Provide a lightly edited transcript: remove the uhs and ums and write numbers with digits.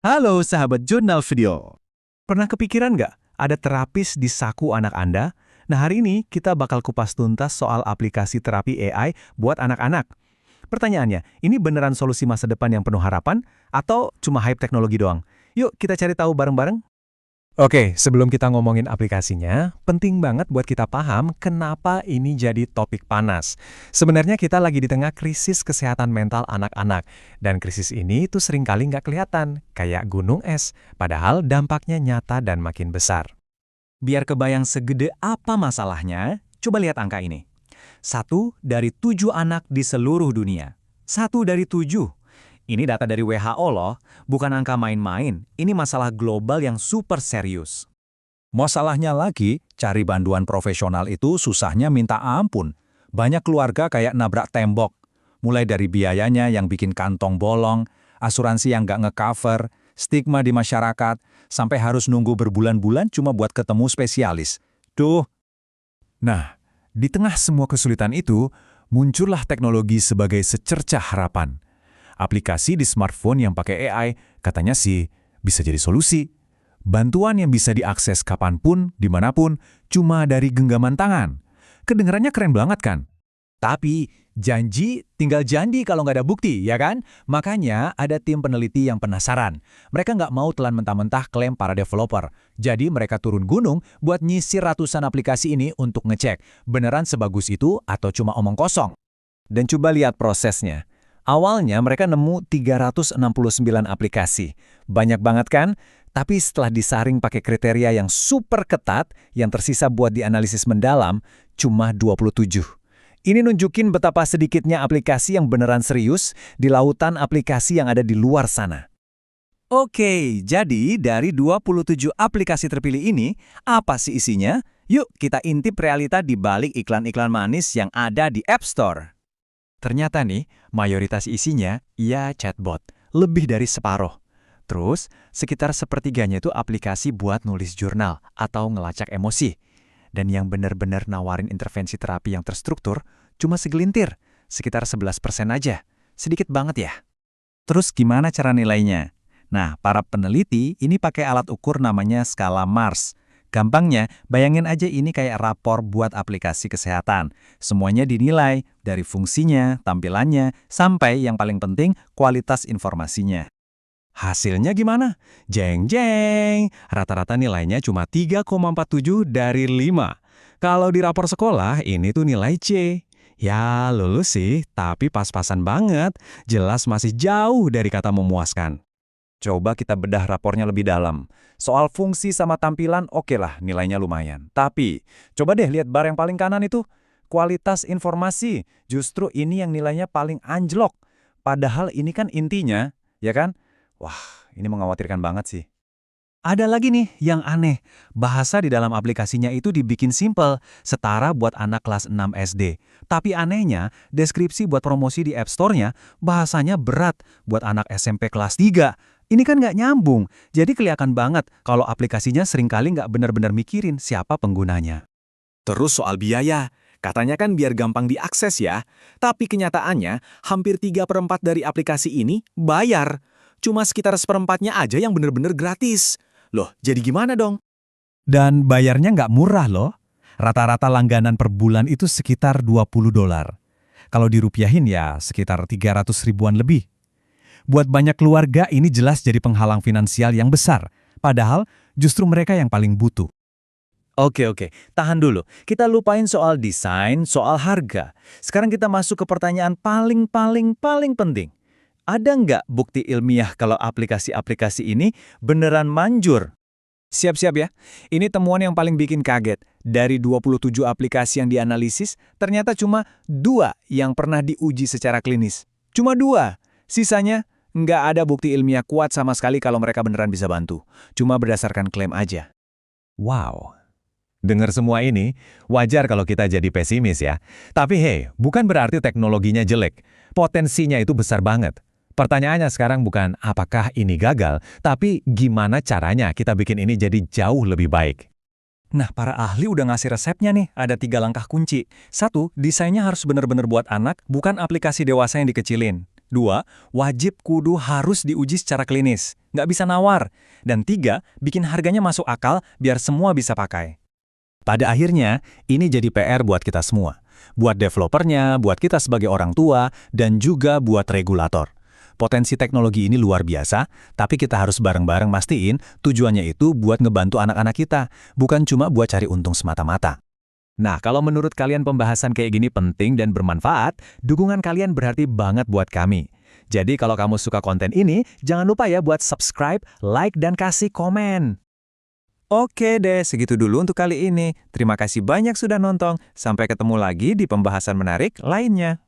Halo sahabat jurnal video. Pernah kepikiran nggak ada terapis di saku anak Anda? Nah hari ini kita bakal kupas tuntas soal aplikasi terapi AI buat anak-anak. Pertanyaannya, ini beneran solusi masa depan yang penuh harapan? Atau cuma hype teknologi doang? Yuk kita cari tahu bareng-bareng. Oke, sebelum kita ngomongin aplikasinya, penting banget buat kita paham kenapa ini jadi topik panas. Sebenarnya kita lagi di tengah krisis kesehatan mental anak-anak, dan krisis ini tuh seringkali nggak kelihatan, kayak gunung es, padahal dampaknya nyata dan makin besar. Biar kebayang segede apa masalahnya, coba lihat angka ini. 1 dari 7 anak di seluruh dunia. 1 dari 7. Ini data dari WHO loh, bukan angka main-main. Ini masalah global yang super serius. Masalahnya lagi, cari bantuan profesional itu susahnya minta ampun. Banyak keluarga kayak nabrak tembok. Mulai dari biayanya yang bikin kantong bolong, asuransi yang nggak nge-cover, stigma di masyarakat, sampai harus nunggu berbulan-bulan cuma buat ketemu spesialis. Duh. Nah, di tengah semua kesulitan itu, muncullah teknologi sebagai secercah harapan. Aplikasi di smartphone yang pakai AI katanya sih bisa jadi solusi. Bantuan yang bisa diakses kapanpun, dimanapun, cuma dari genggaman tangan. Kedengarannya keren banget kan? Tapi janji tinggal janji kalau nggak ada bukti, ya kan? Makanya ada tim peneliti yang penasaran. Mereka nggak mau telan mentah-mentah klaim para developer. Jadi mereka turun gunung buat nyisir ratusan aplikasi ini untuk ngecek beneran sebagus itu atau cuma omong kosong. Dan coba lihat prosesnya. Awalnya mereka nemu 369 aplikasi. Banyak banget kan? Tapi setelah disaring pakai kriteria yang super ketat, yang tersisa buat dianalisis mendalam, cuma 27. Ini nunjukin betapa sedikitnya aplikasi yang beneran serius di lautan aplikasi yang ada di luar sana. Oke, jadi dari 27 aplikasi terpilih ini, apa sih isinya? Yuk kita intip realita di balik iklan-iklan manis yang ada di App Store. Ternyata nih, mayoritas isinya, ya chatbot, lebih dari separuh. Terus, sekitar sepertiganya itu aplikasi buat nulis jurnal atau ngelacak emosi. Dan yang benar-benar nawarin intervensi terapi yang terstruktur, cuma segelintir, sekitar 11% aja. Sedikit banget ya. Terus gimana cara nilainya? Nah, para peneliti ini pakai alat ukur namanya skala Mars. Gampangnya, bayangin aja ini kayak rapor buat aplikasi kesehatan. Semuanya dinilai, dari fungsinya, tampilannya, sampai yang paling penting, kualitas informasinya. Hasilnya gimana? Jeng-jeng! Rata-rata nilainya cuma 3,47 dari 5. Kalau di rapor sekolah, ini tuh nilai C. Ya, lulus sih, tapi pas-pasan banget. Jelas masih jauh dari kata memuaskan. Coba kita bedah rapornya lebih dalam. Soal fungsi sama tampilan oke lah nilainya lumayan. Tapi, coba deh lihat bar yang paling kanan itu. Kualitas informasi, justru ini yang nilainya paling anjlok. Padahal ini kan intinya, ya kan? Wah, ini mengkhawatirkan banget sih. Ada lagi nih yang aneh. Bahasa di dalam aplikasinya itu dibikin simple, setara buat anak kelas 6 SD. Tapi anehnya, deskripsi buat promosi di App Store-nya, bahasanya berat buat anak SMP kelas 3. Ini kan nggak nyambung, jadi kelihatan banget kalau aplikasinya seringkali nggak benar-benar mikirin siapa penggunanya. Terus soal biaya, katanya kan biar gampang diakses ya, tapi kenyataannya hampir 3/4 dari aplikasi ini bayar. Cuma sekitar seperempatnya aja yang benar-benar gratis. Loh, jadi gimana dong? Dan bayarnya nggak murah loh. Rata-rata langganan per bulan itu sekitar $20. Kalau dirupiahin ya sekitar 300 ribuan lebih. Buat banyak keluarga ini jelas jadi penghalang finansial yang besar. Padahal justru mereka yang paling butuh. Oke, tahan dulu. Kita lupain soal desain, soal harga. Sekarang kita masuk ke pertanyaan paling penting. Ada nggak bukti ilmiah kalau aplikasi-aplikasi ini beneran manjur? Siap-siap ya, ini temuan yang paling bikin kaget. Dari 27 aplikasi yang dianalisis, ternyata cuma 2 yang pernah diuji secara klinis. Cuma 2. Sisanya, nggak ada bukti ilmiah kuat sama sekali kalau mereka beneran bisa bantu. Cuma berdasarkan klaim aja. Wow. Dengar semua ini, wajar kalau kita jadi pesimis ya. Tapi hey, bukan berarti teknologinya jelek. Potensinya itu besar banget. Pertanyaannya sekarang bukan apakah ini gagal, tapi gimana caranya kita bikin ini jadi jauh lebih baik. Nah, para ahli udah ngasih resepnya nih, ada 3 langkah kunci. 1, desainnya harus benar-benar buat anak, bukan aplikasi dewasa yang dikecilin. 2, wajib kudu harus diuji secara klinis, nggak bisa nawar. Dan 3, bikin harganya masuk akal biar semua bisa pakai. Pada akhirnya, ini jadi PR buat kita semua. Buat developernya, buat kita sebagai orang tua, dan juga buat regulator. Potensi teknologi ini luar biasa, tapi kita harus bareng-bareng mastiin tujuannya itu buat ngebantu anak-anak kita, bukan cuma buat cari untung semata-mata. Nah, kalau menurut kalian pembahasan kayak gini penting dan bermanfaat, dukungan kalian berarti banget buat kami. Jadi kalau kamu suka konten ini, jangan lupa ya buat subscribe, like, dan kasih komen. Oke deh, segitu dulu untuk kali ini. Terima kasih banyak sudah nonton. Sampai ketemu lagi di pembahasan menarik lainnya.